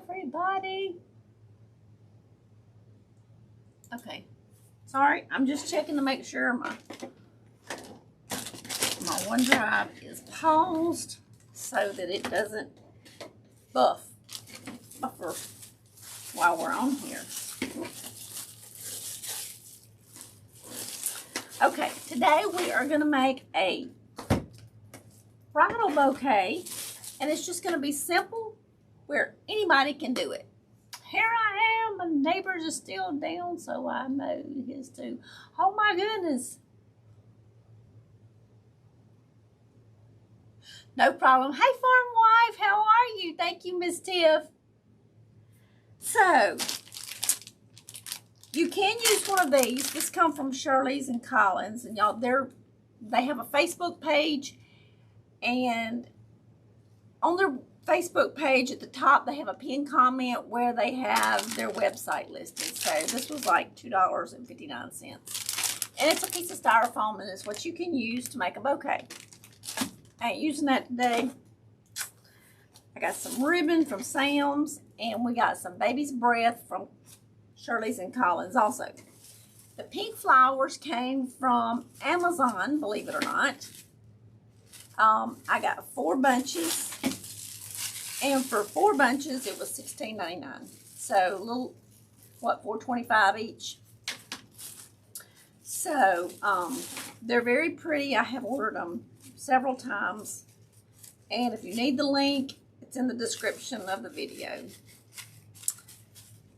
everybody. Okay, sorry, I'm just checking to make sure my OneDrive is paused so that it doesn't buffer while we're on here. Okay, today we are going to make a bridal bouquet, and it's just going to be simple where anybody can do it. Here I am, my neighbors are still down, so I mowed his too. Oh my goodness. No problem. Hey, farm wife, how are you? Thank you, Miss Tiff. So, you can use one of these. This comes from Shirley's and Collins, and y'all, they have a Facebook page, and on their Facebook page at the top, they have a pinned comment where they have their website listed. So this was like $2.59. And it's a piece of styrofoam, and it's what you can use to make a bouquet. I ain't using that today. I got some ribbon from Sam's, and we got some baby's breath from Shirley's and Collins also. The pink flowers came from Amazon, believe it or not. I got 4 bunches. And for 4 bunches, it was $16.99. So, a little, what, $4.25 each. So, they're very pretty. I have ordered them several times. And if you need the link, it's in the description of the video.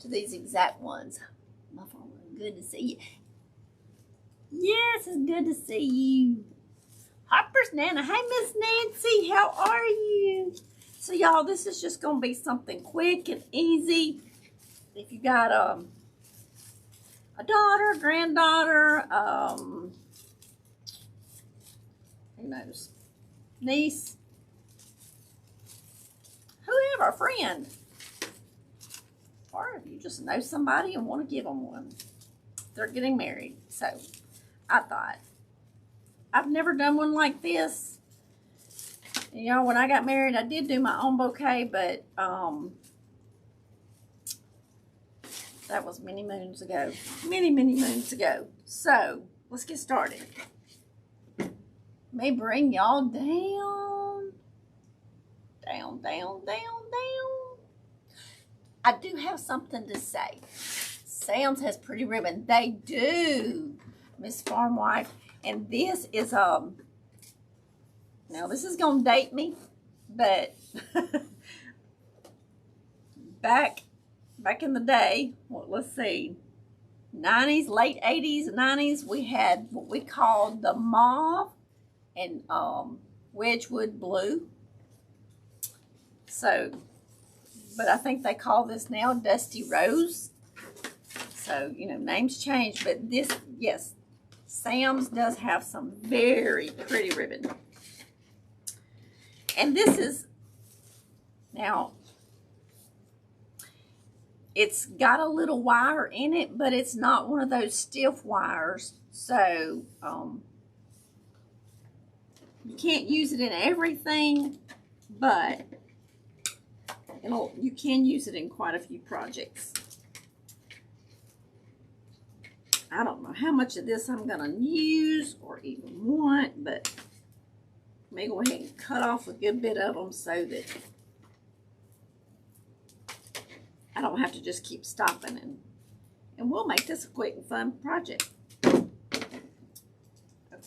To these exact ones. My phone, good to see you. Yes, it's good to see you. Harper's Nana. Hey, Miss Nancy, how are you? So, y'all, this is just going to be something quick and easy. If you got a daughter, granddaughter, who knows, niece, whoever, a friend. Or if you just know somebody and want to give them one. They're getting married. So, I thought, I've never done one like this. You know, when I got married, I did do my own bouquet, but that was many moons ago. Many, many moons ago. So, let's get started. May bring y'all down. Down, down, down, down. I do have something to say. Sam's has pretty ribbon. They do, Miss Farm Wife. And this is now this is gonna date me, but back in the day, well, let's see, 90s, late 80s, 90s, we had what we called the mauve and Wedgwood blue. So, but I think they call this now Dusty Rose. So, you know, names change, but this, yes, Sam's does have some very pretty ribbon. And this is, now, it's got a little wire in it, but it's not one of those stiff wires. So, you can't use it in everything, but you can use it in quite a few projects. I don't know how much of this I'm going to use or even want, but I may go ahead and cut off a good bit of them so that I don't have to just keep stopping. And we'll make this a quick and fun project. A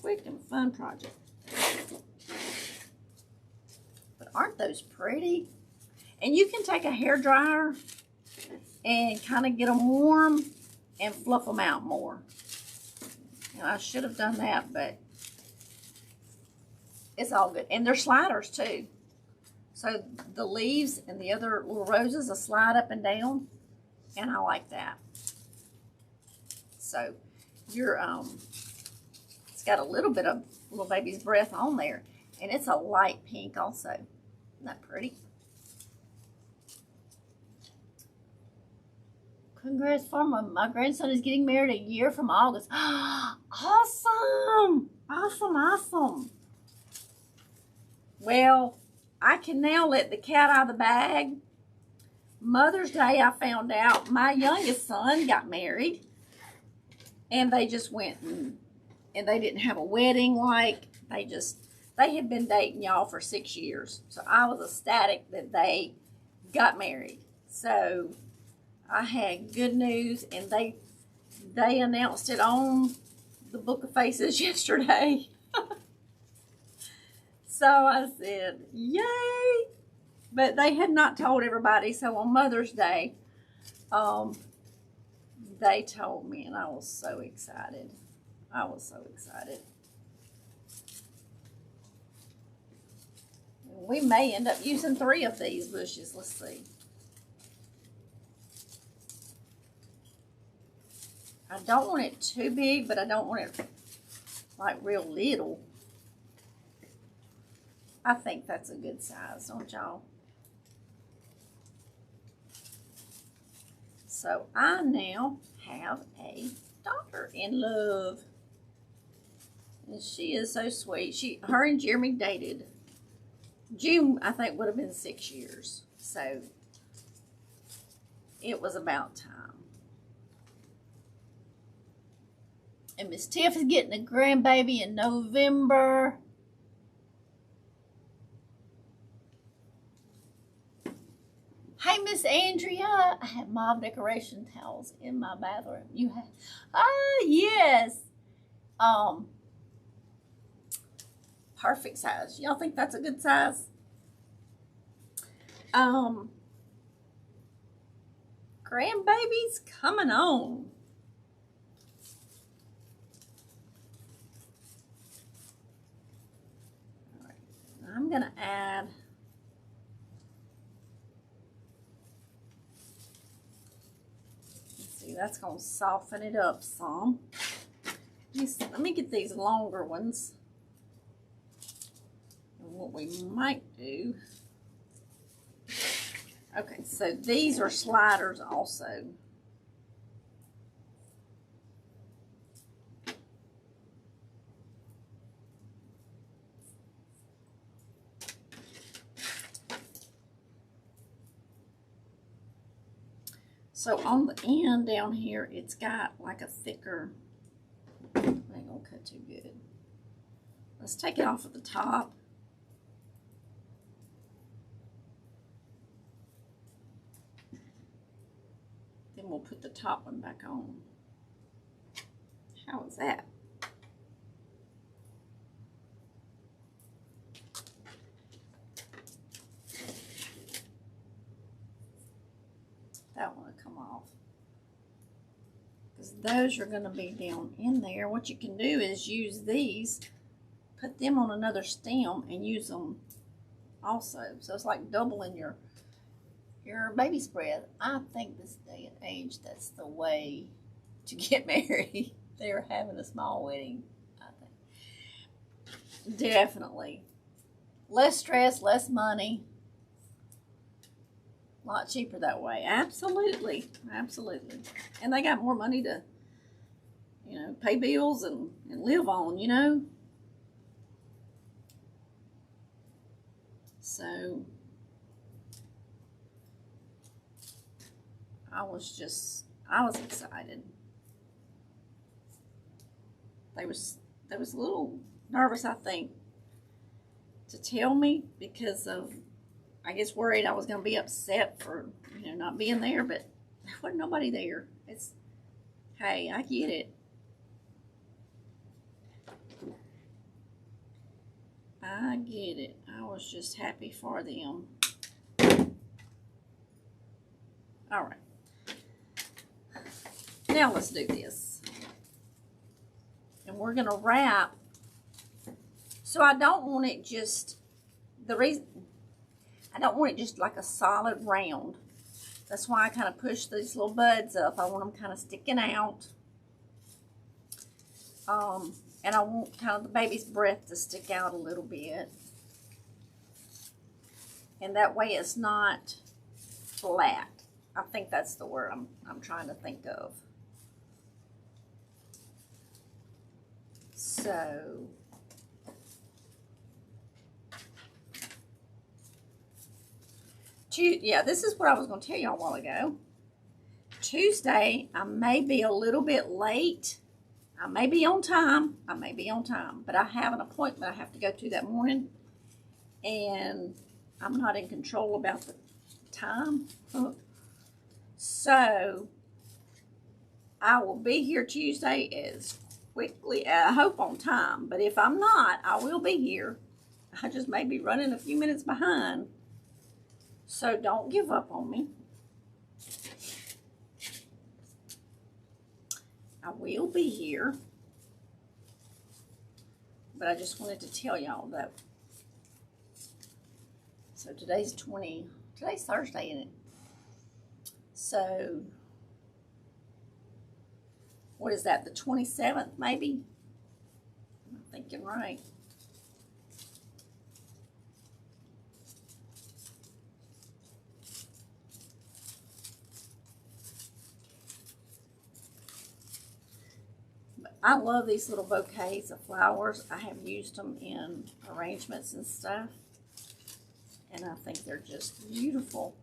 quick and fun project. But aren't those pretty? And you can take a hairdryer and kind of get them warm and fluff them out more. And I should have done that, but it's all good. And they're sliders too. So the leaves and the other little roses will slide up and down. And I like that. So your it's got a little bit of little baby's breath on there. And it's a light pink also. Isn't that pretty? Congrats, Farmer. My grandson is getting married a year from August. Awesome! Awesome, awesome. Well, I can now let the cat out of the bag Mother's Day, I found out my youngest son got married. And they just went and they didn't have a wedding. Like, they had been dating y'all for 6 years. So I was ecstatic that they got married. So I had good news, and they announced it on the Book of Faces yesterday. So I said, yay! But they had not told everybody. So on Mother's Day, they told me, and I was so excited. I was so excited. We may end up using 3 of these bushes. Let's see. I don't want it too big, but I don't want it like real little. I think that's a good size, don't y'all? So I now have a daughter-in-love. And she is so sweet. Her and Jeremy dated. June, I think, would have been 6 years. So it was about time. And Miss Tiff is getting a grandbaby in November. Hey, Miss Andrea. I have mauve decoration towels in my bathroom. You have? Ah, yes. Perfect size. Y'all think that's a good size? Grandbabies coming on. All right. I'm going to add that's going to soften it up some. Let me get these longer ones. And what we might do. Okay, so these are sliders also. So on the end down here, it's got like a thicker, it ain't gonna cut too good. Let's take it off at the top. Then we'll put the top one back on. How is that? That one will come off. Because those are going to be down in there. What you can do is use these, put them on another stem, and use them also. So it's like doubling your baby spread. I think this day and age, that's the way to get married. They're having a small wedding, I think. Definitely. Less stress, less money. A lot cheaper that way. Absolutely. Absolutely. And they got more money to, pay bills and live on, So I was excited. They was a little nervous, I think, to tell me because of, I guess, worried I was going to be upset for, not being there, but there wasn't nobody there. Hey, I get it. I get it. I was just happy for them. All right. Now let's do this. And we're going to wrap. So I don't want it just, I don't want it just like a solid round. That's why I kind of push these little buds up. I want them kind of sticking out. And I want kind of the baby's breath to stick out a little bit. And that way it's not flat. I think that's the word I'm trying to think of. So Yeah, this is what I was going to tell y'all a while ago. Tuesday, I may be a little bit late. I may be on time. I may be on time. But I have an appointment I have to go to that morning. And I'm not in control about the time. So, I will be here Tuesday as quickly, I hope on time. But if I'm not, I will be here. I just may be running a few minutes behind. So, don't give up on me. I will be here, but I just wanted to tell y'all that. So today's Thursday, isn't it? So, what is that, the 27th maybe? I'm thinking right. I love these little bouquets of flowers. I have used them in arrangements and stuff. And I think they're just beautiful.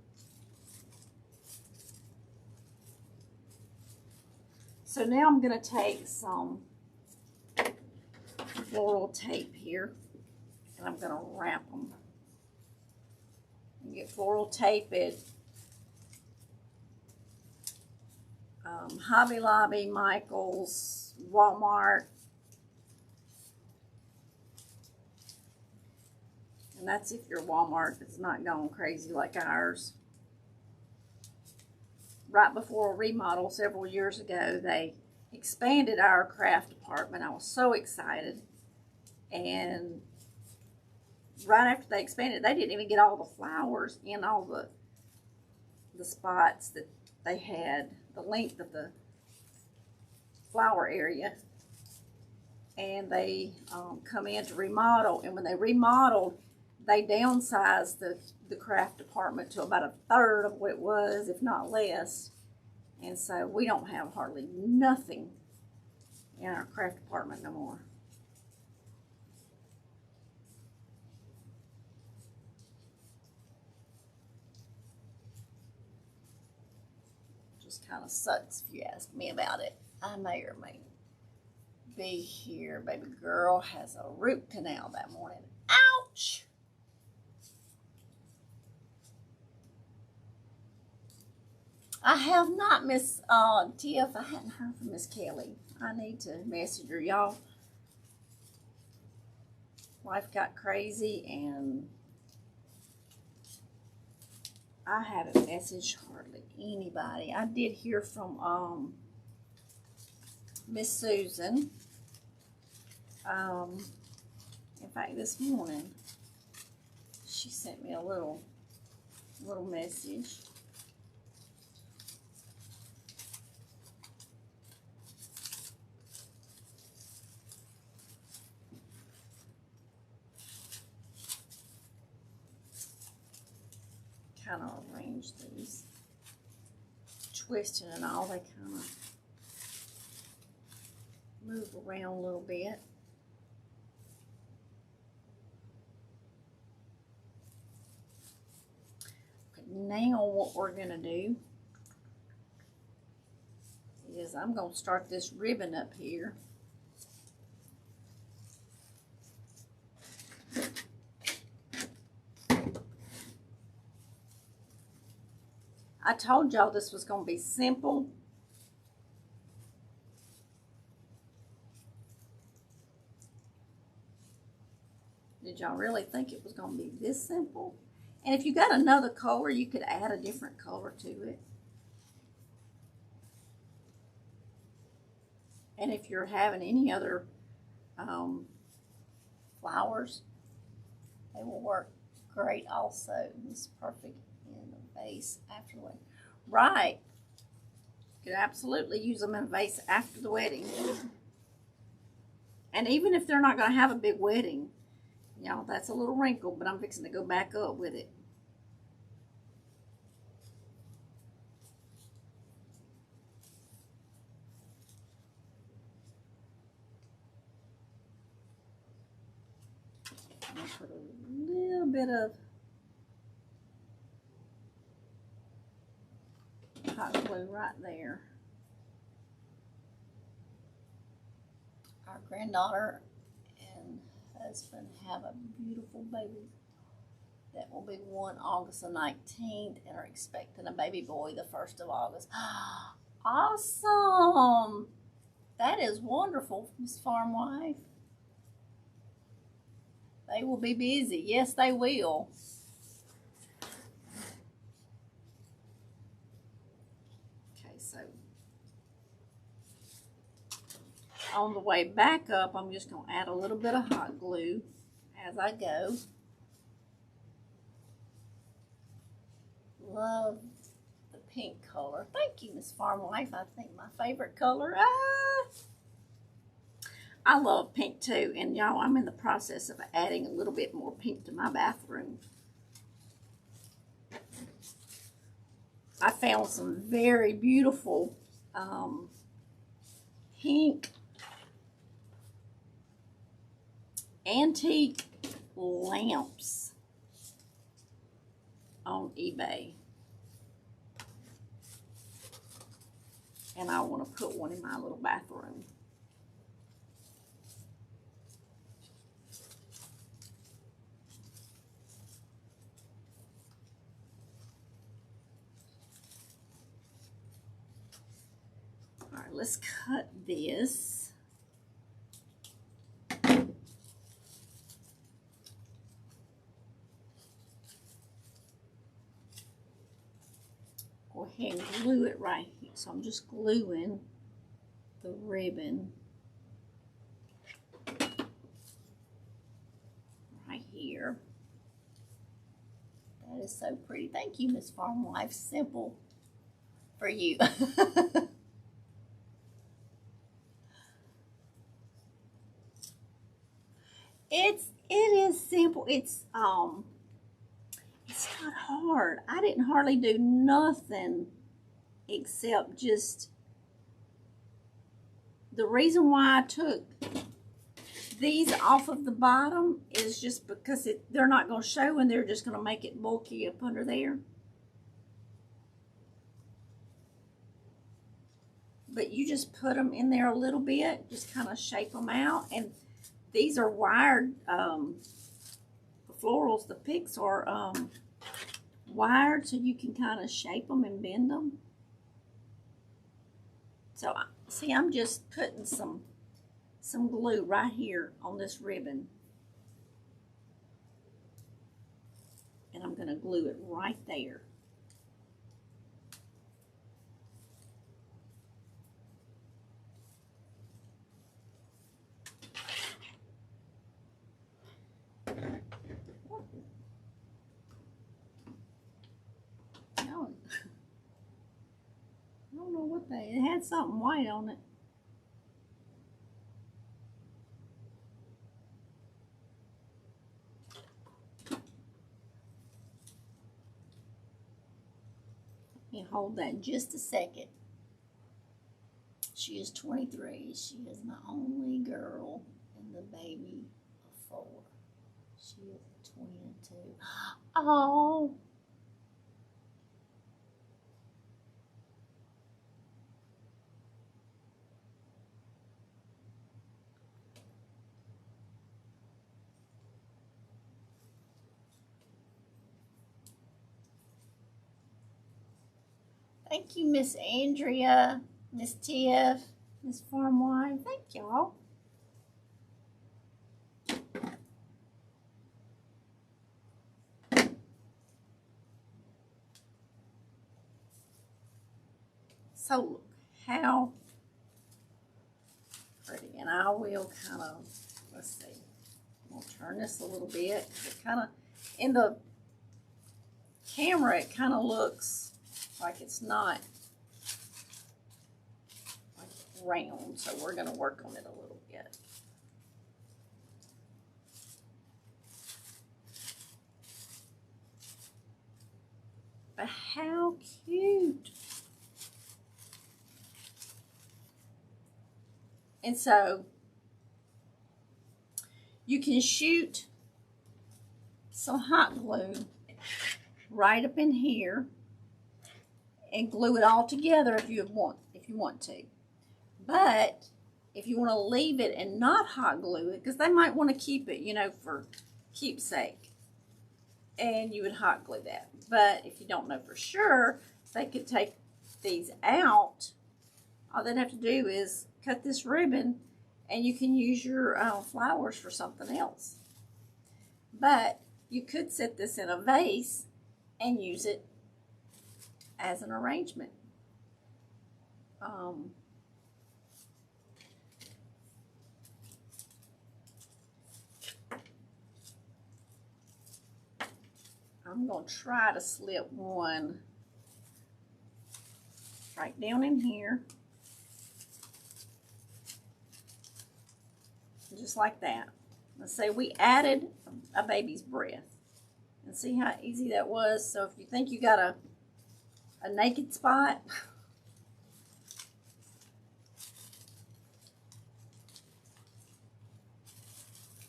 So now I'm going to take some floral tape here. And I'm going to wrap them. You get floral tape at Hobby Lobby, Michael's, Walmart, and that's if your Walmart is not going crazy like ours. Right before a remodel several years ago, they expanded our craft department. I was so excited, and right after they expanded, they didn't even get all the flowers in all the spots that they had, the length of the flower area, and they come in to remodel. And when they remodeled, they downsized the craft department to about a third of what it was, if not less. And so we don't have hardly nothing in our craft department no more. Just kind of sucks if you ask me about it. I may or may be here. Baby girl has a root canal that morning. Ouch! I have not, Miss Tiff. I hadn't heard from Miss Kelly. I need to message her, y'all. Life got crazy, and I haven't messaged hardly anybody. I did hear from Miss Susan. In fact, this morning she sent me a little message. Kind of arrange these, twisting and all. They kind of move around a little bit. Okay, now what we're going to do is I'm going to start this ribbon up here. I told y'all this was going to be simple. Did y'all really think it was going to be this simple? And if you got another color, you could add a different color to it. And if you're having any other flowers, they will work great also. It's perfect in a vase after the wedding. Right. You could absolutely use them in a vase after the wedding. And even if they're not going to have a big wedding, you know, that's a little wrinkle, but I'm fixing to go back up with it. I'm going to put a little bit of hot glue right there. Our granddaughter and husband have a beautiful baby that will be born August the 19th and are expecting a baby boy the 1st of August. Awesome! That is wonderful, Miss Farm Wife. They will be busy. Yes, they will. Okay, so on the way back up, I'm just going to add a little bit of hot glue as I go. Love the pink color. Thank you, Miss Farm Wife. I think my favorite color. I love pink too, and y'all, I'm in the process of adding a little bit more pink to my bathroom. I found some very beautiful pink antique lamps on eBay. And I want to put one in my little bathroom. All right, let's cut this. Go ahead and glue it right here. So I'm just gluing the ribbon right here. That is so pretty. Thank you, Miss Farm Wife. Simple for you. It is simple. It's not hard. I didn't hardly do nothing except just the reason why I took these off of the bottom is just because they're not going to show and they're just going to make it bulky up under there. But you just put them in there a little bit, just kind of shape them out. And these are wired, the florals, the picks are wired so you can kind of shape them and bend them. So, see, I'm just putting some glue right here on this ribbon. And I'm going to glue it right there. I don't know what it had something white on it. Let me hold that just a second. She is 23. She is my only girl and the baby of 4. She is a twin too. Oh. Thank you, Miss Andrea, Miss Tiff, Miss Farm Wife. Thank y'all. So look how pretty. And I will kind of, let's see, I'm going to turn this a little bit. It kind of, in the camera, it kind of looks like it's not like round. So we're going to work on it a little bit. But how cute. And so you can shoot some hot glue right up in here and glue it all together if you want to. But if you want to leave it and not hot glue it, because they might want to keep it, you know, for keepsake, and you would hot glue that. But if you don't know for sure, they could take these out. All they'd have to do is cut this ribbon, and you can use your flowers for something else. But you could set this in a vase and use it as an arrangement. I'm going to try to slip one right down in here. Just like that. Let's say we added a baby's breath. And see how easy that was? So if you think you got a naked spot,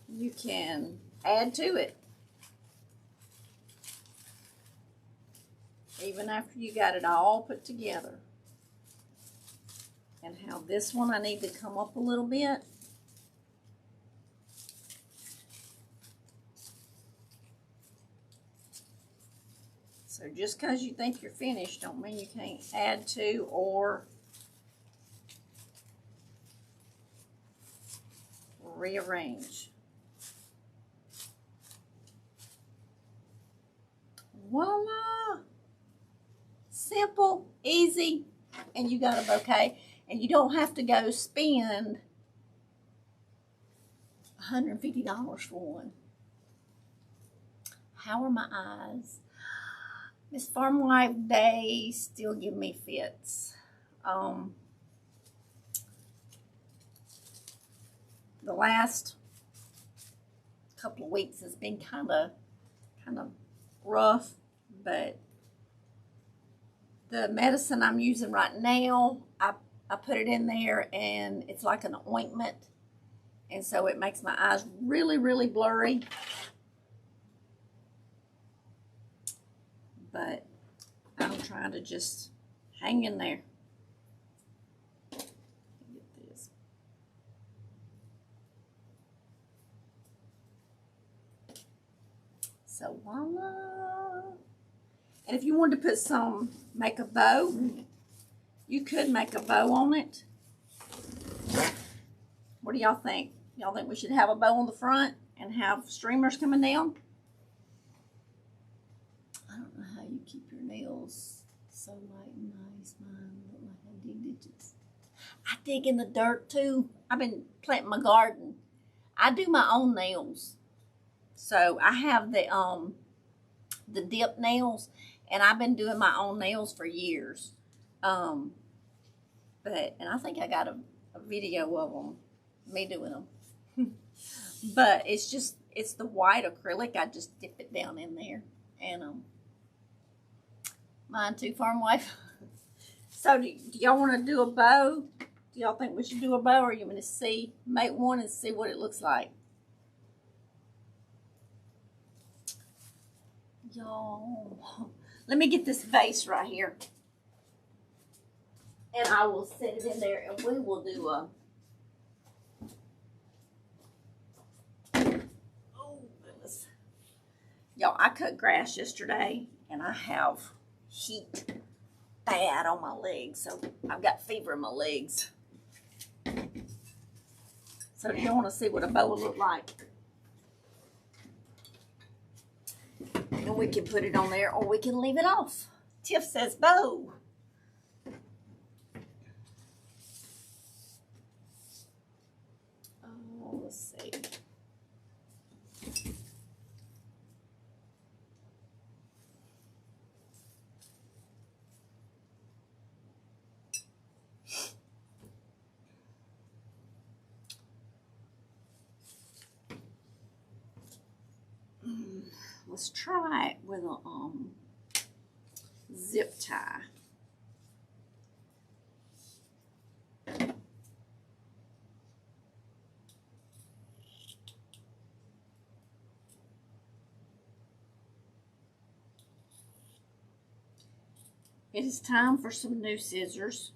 you can add to it. Even after you got it all put together. And how this one I need to come up a little bit. So just because you think you're finished don't mean you can't add to or rearrange. Voila! Simple, easy, and you got a bouquet. And you don't have to go spend $150 for one. How are my eyes? This Farm Wife Day still give me fits. The last couple of weeks has been kind of rough, but the medicine I'm using right now, I put it in there and it's like an ointment, and so it makes my eyes really, really blurry. But I'm trying to just hang in there. Get this. So voila. And if you wanted to put make a bow, you could make a bow on it. What do y'all think? Y'all think we should have a bow on the front and have streamers coming down? I don't know how you keep your nails so light and nice. Mine look like I dig ditches. I dig in the dirt too. I've been planting my garden. I do my own nails. So I have the dip nails, and I've been doing my own nails for years. And I think I got a video of them, me doing them. But it's the white acrylic. I just dip it down in there, and mine too, Farm Wife. So do y'all want to do a bow? Do y'all think we should do a bow, or you want to make one and see what it looks like? Y'all, let me get this vase right here, and I will set it in there, and we will do a. Oh goodness, y'all! I cut grass yesterday, and I have heat bad on my legs, so I've got fever in my legs. So do you want to see what a bow will look like? And we can put it on there, or we can leave it off. Tiff says bow. Oh, let's see. Let's try it with a zip tie. It is time for some new scissors.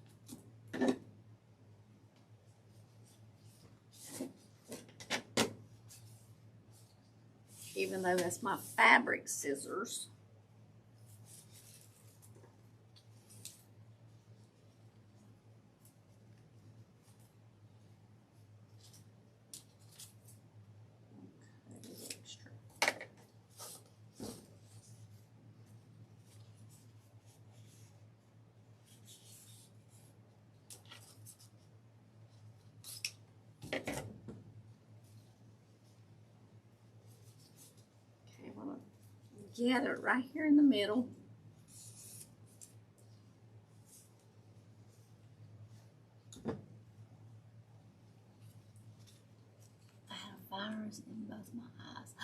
Even though that's my fabric scissors. Gather it right here in the middle. I have a virus in both my eyes.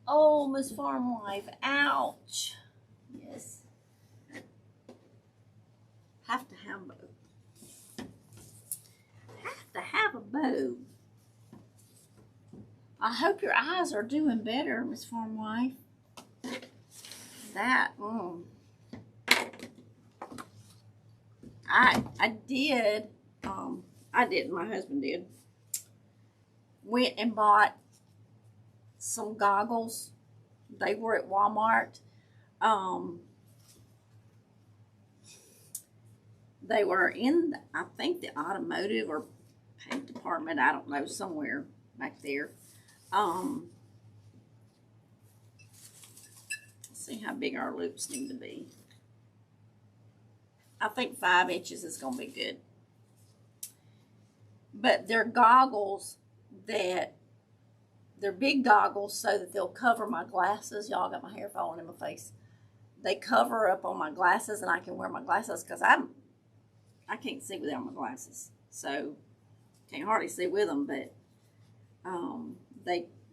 Oh, Miss Farm Wife, ouch. Yes. Have to have both. Have to have a bow. I hope your eyes are doing better, Miss Farm Wife. That, I didn't, my husband did. Went and bought some goggles. They were at Walmart. They were in, I think, the automotive or paint department. I don't know, somewhere back there. See how big our loops need to be. I think 5 inches is going to be good. But they're goggles that, they're big goggles so that they'll cover my glasses. Y'all got my hair falling in my face. They cover up on my glasses and I can wear my glasses because I can't see without my glasses. So, can't hardly see with them, but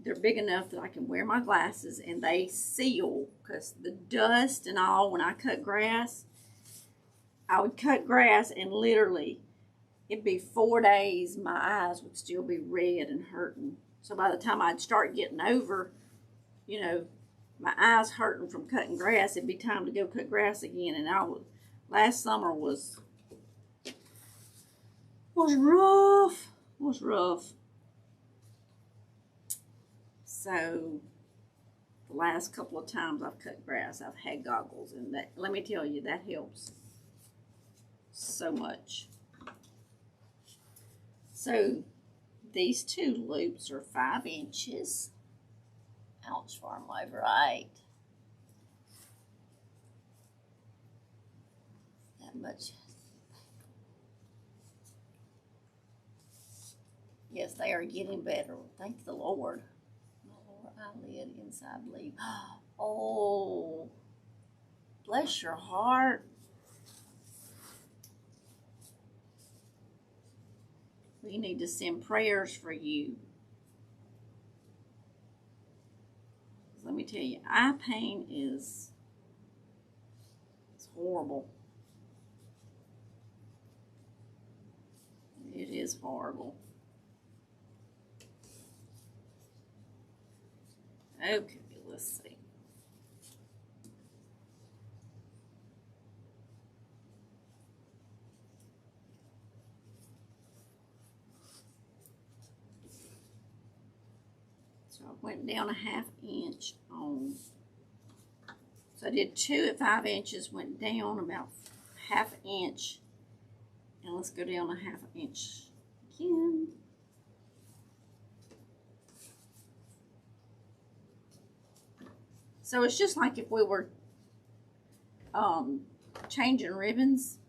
they're big enough that I can wear my glasses and they seal, because the dust and all, when I cut grass, I would cut grass and literally it'd be 4 days, my eyes would still be red and hurting. So by the time I'd start getting over, you know, my eyes hurting from cutting grass, it'd be time to go cut grass again. And last summer was rough. So the last couple of times I've cut grass, I've had goggles, and that, let me tell you, that helps so much. So these 2 loops are 5 inches. Ouch, Farm Wife, right? That much. Yes, they are getting better. Thank the Lord. Eyelid, inside leaf. Oh, bless your heart. We need to send prayers for you. Let me tell you, eye pain is horrible. It is horrible. Okay, let's see. So I went down a 1/2 inch on. So I did 2 at 5 inches, went down about 1/2 inch. And let's go down a 1/2 inch again. So it's just like if we were changing ribbons.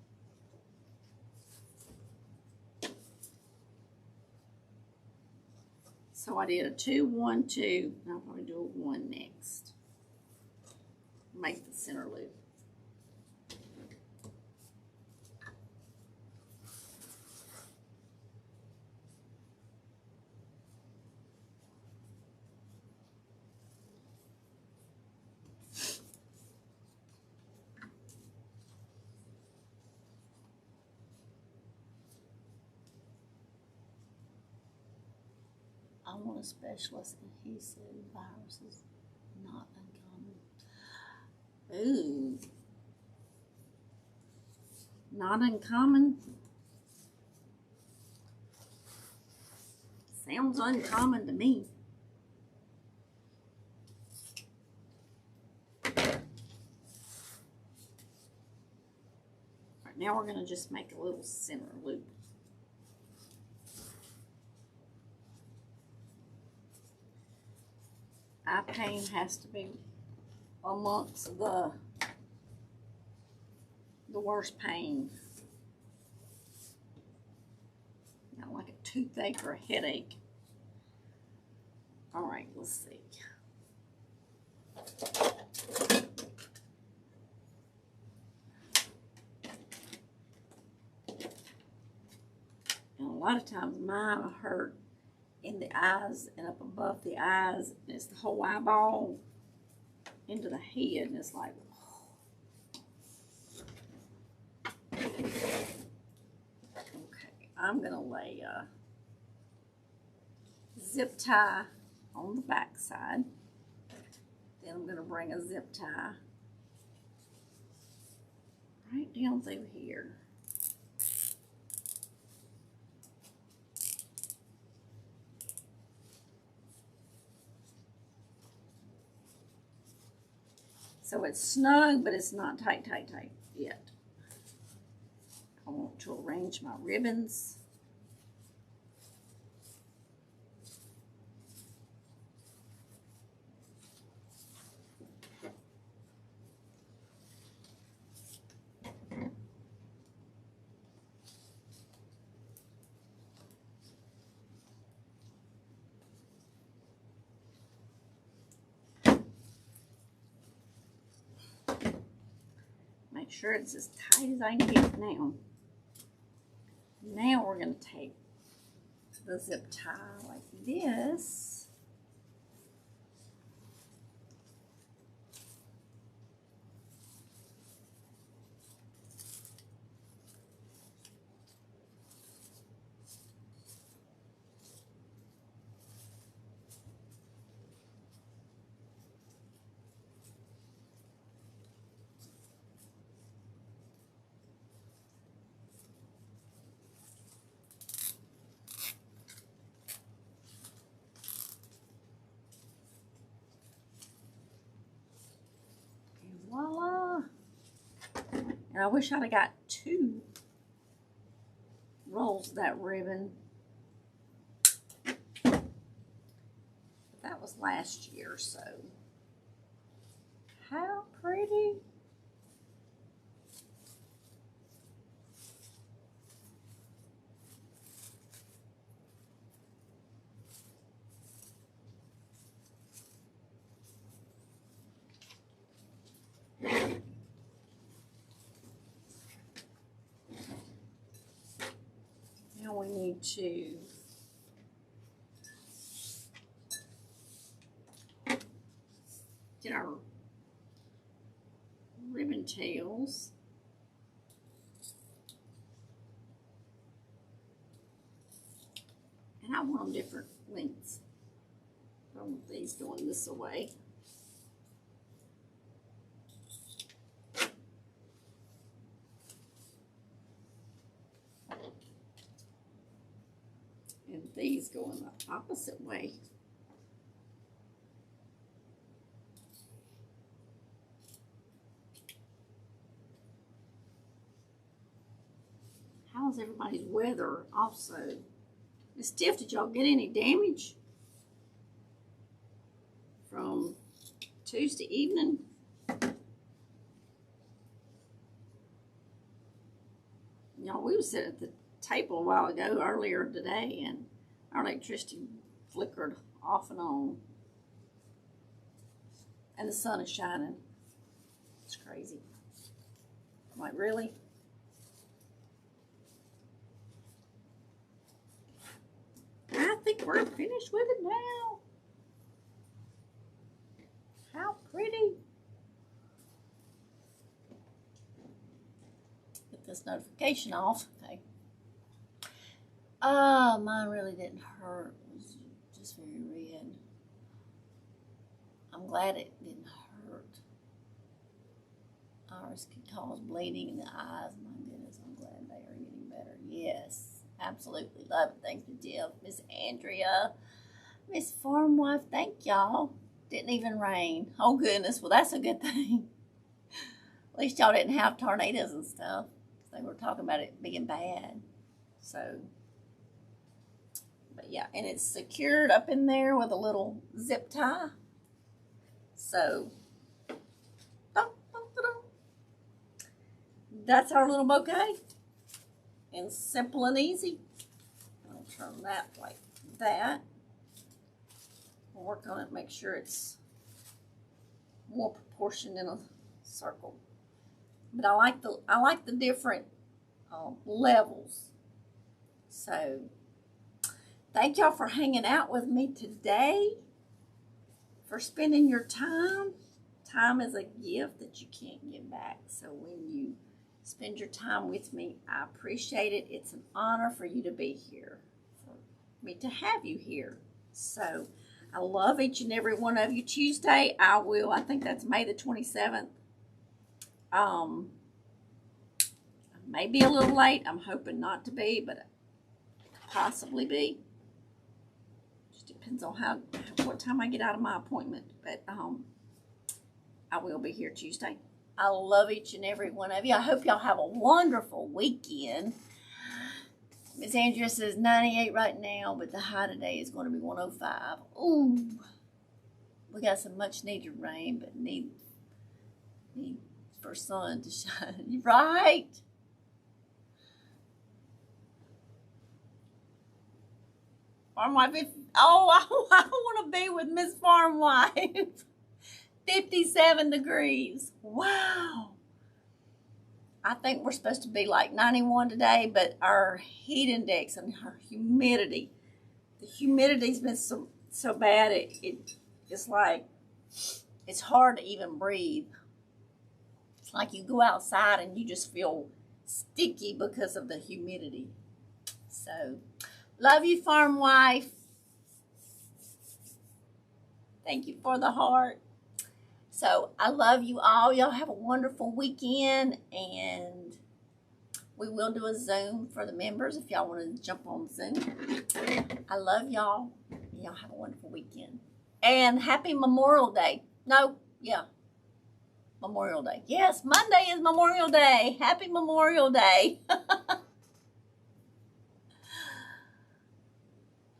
So I did a 2, 1, 2. And I'll probably do a 1 next. Make the center loop. I want a specialist, and he said viruses not uncommon. Ooh. Not uncommon. Sounds uncommon to me. Right, now we're going to just make a little center loop. Eye pain has to be amongst the worst pain. Not like a toothache or a headache. All right, let's see. And a lot of times mine hurt in the eyes and up above the eyes. And it's the whole eyeball into the head, and it's like, I'm going to lay a zip tie on the back side. Then I'm going to bring a zip tie right down through here. So it's snug, but it's not tight yet. I want to arrange my ribbons. Make sure it's as tight as I can get it now. Now we're going to take the zip tie like this. Voila! And I wish I'd have got 2 rolls of that ribbon. But that was last year, so. How pretty! Now we need to get our ribbon tails. And I want them different lengths. I want these going this way. And these going the opposite way. How's everybody's weather also? Miss Tiff, did y'all get any damage from Tuesday evening? Y'all, we was sitting at the table a while ago, earlier today, and our electricity flickered off and on. And the sun is shining. It's crazy. I'm like, really? I think we're finished with it now. How pretty. Get this notification off. Okay. Mine really didn't hurt. It was just very red. I'm glad it didn't hurt. Ours could cause bleeding in the eyes. My goodness, I'm Yes, absolutely love it. Thanks, Jill. Miss Andrea, Miss Farm Wife, thank y'all. Didn't even rain. Oh, goodness. Well, that's a good thing. At least y'all didn't have tornadoes and stuff. They were talking about it being bad. So, but yeah, and it's secured up in there with a little zip tie. So, that's our little bouquet. And simple and easy. I'll turn that like that. We'll work on it, make sure it's more proportioned in a circle. But I like the different levels. So thank y'all for hanging out with me today, for spending your time. Time is a gift that you can't get back. So when you spend your time with me, I appreciate it. It's an honor for you to be here, for me to have you here. So I love each and every one of you. Tuesday, I think that's May the 27th. I may be a little late. I'm hoping not to be, but possibly be. Just depends on what time I get out of my appointment. But I will be here Tuesday. I love each and every one of you. I hope y'all have a wonderful weekend. Miss Andrea says 98 right now, but the high today is going to be 105. Ooh, we got some much needed rain, but need for sun to shine. Right? Farm Wife, I want to be with Miss Farm Wife. 57 degrees. Wow. I think we're supposed to be like 91 today, but our heat index and our humidity, the humidity's been so bad, it's like, it's hard to even breathe. It's like you go outside and you just feel sticky because of the humidity. So, love you, Farm Wife. Thank you for the heart. So, I love you all. Y'all have a wonderful weekend, and we will do a Zoom for the members if y'all want to jump on Zoom. I love y'all. Y'all have a wonderful weekend. And happy Memorial Day. No, yeah. Memorial Day. Yes, Monday is Memorial Day. Happy Memorial Day.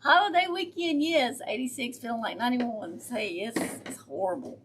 Holiday weekend, yes. 86 feeling like 91. Say, it's horrible.